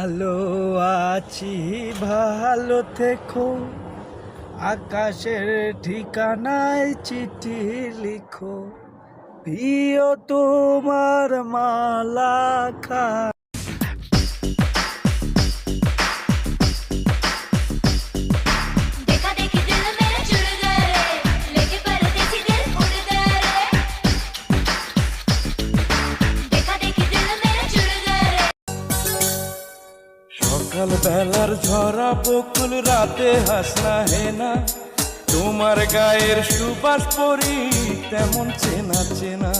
ভালো আছি, ভালো থেকো, আকাশের ঠিকানায় চিঠি লিখো, প্রিয় তোমার মালা খা। देखा देखी दिल मेरे जुड़ गए लेके परदेसी दिल उड़ गए देखा देखी दिल मेरे जुड़ गए সকাল বেলার ঝরা বকুল রাতে হাসনা হেনা, তোমার গায়ের সুবাস পরি তেমন চেনা চেনা।